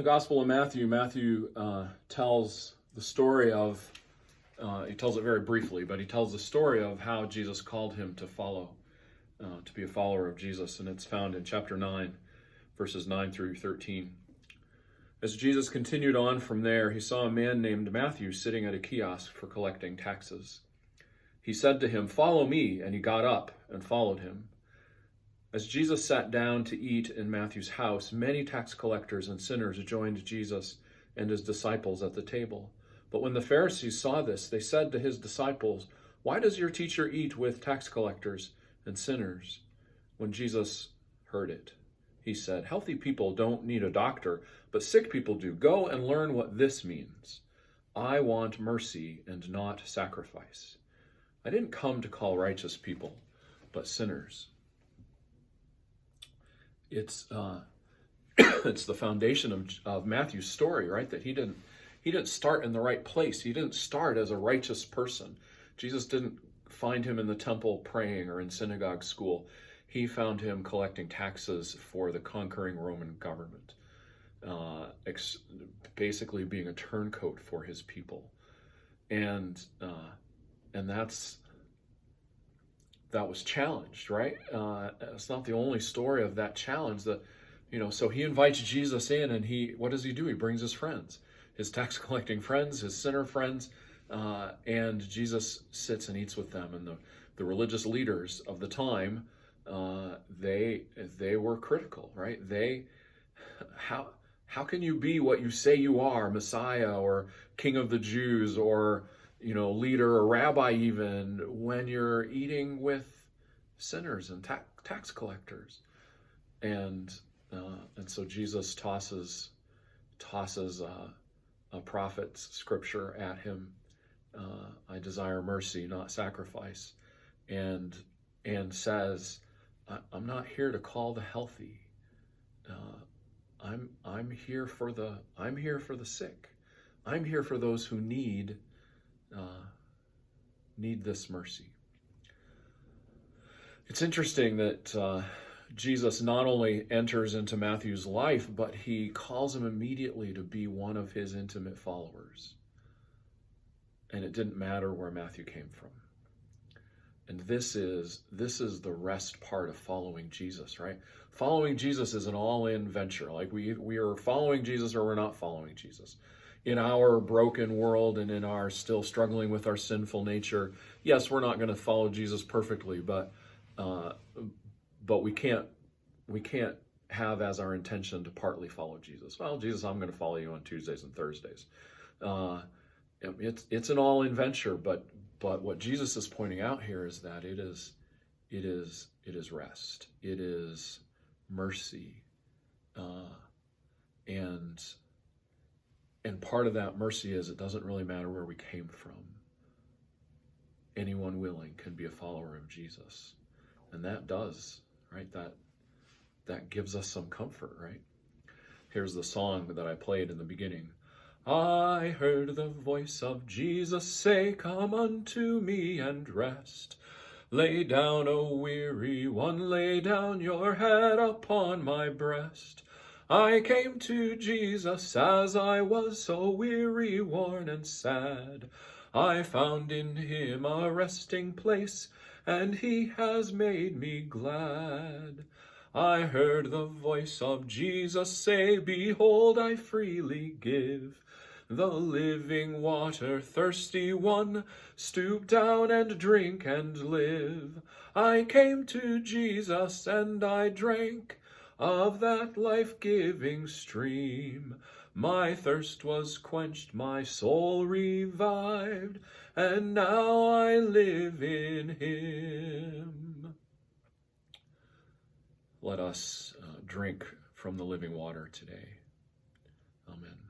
the Gospel of Matthew, tells the story of, he tells it very briefly, but he tells the story of how Jesus called him to follow, to be a follower of Jesus. And it's found in chapter 9, verses 9 through 13. As Jesus continued on from there, he saw a man named Matthew sitting at a kiosk for collecting taxes. He said to him, "Follow me," and he got up and followed him. As Jesus sat down to eat in Matthew's house, many tax collectors and sinners joined Jesus and his disciples at the table. But when the Pharisees saw this, they said to his disciples, "Why does your teacher eat with tax collectors and sinners?" When Jesus heard it, he said, "Healthy people don't need a doctor, but sick people do. Go and learn what this means. I want mercy and not sacrifice. I didn't come to call righteous people, but sinners." It's it's the foundation of Matthew's story, right? That he didn't start in the right place. He didn't start as a righteous person. Jesus didn't find him in the temple praying or in synagogue school. He found him collecting taxes for the conquering Roman government, basically being a turncoat for his people, and that was challenged, right? It's not the only story of that challenge. So he invites Jesus in, and what does he do? He brings his friends, his tax collecting friends, his sinner friends, and Jesus sits and eats with them. And the religious leaders of the time, they were critical, right? How can you be what you say you are, Messiah or King of the Jews or leader or rabbi even, when you're eating with sinners and tax collectors? And so Jesus tosses a prophet's scripture at him. I desire mercy, not sacrifice, and says, I'm not here to call the healthy. I'm here for the sick. I'm here for those who need this mercy. It's interesting that Jesus not only enters into Matthew's life, but he calls him immediately to be one of his intimate followers. And it didn't matter where Matthew came from. And this is the rest part of following Jesus, right? Following Jesus is an all-in venture. Like we are following Jesus or we're not following Jesus. In our broken world and in our still struggling with our sinful nature, yes, we're not going to follow Jesus perfectly, but we can't have as our intention to partly follow Jesus. Well, Jesus, I'm going to follow you on Tuesdays and Thursdays. It's an all-in venture, but what Jesus is pointing out here is that it is rest, it is mercy, and part of that mercy is it doesn't really matter where we came from. Anyone willing can be a follower of Jesus. And that does, right? That gives us some comfort, right? Here's the song that I played in the beginning. I heard the voice of Jesus say, "Come unto me and rest. Lay down, O weary one, lay down your head upon my breast. I came to Jesus as I was, so weary, worn, and sad. I found in him a resting place, and he has made me glad. I heard the voice of Jesus say, Behold, I freely give the living water, thirsty one, stoop down and drink and live. I came to Jesus and I drank of that life-giving stream. My thirst was quenched, my soul revived, and now I live in him." Let us drink from the living water today. Amen.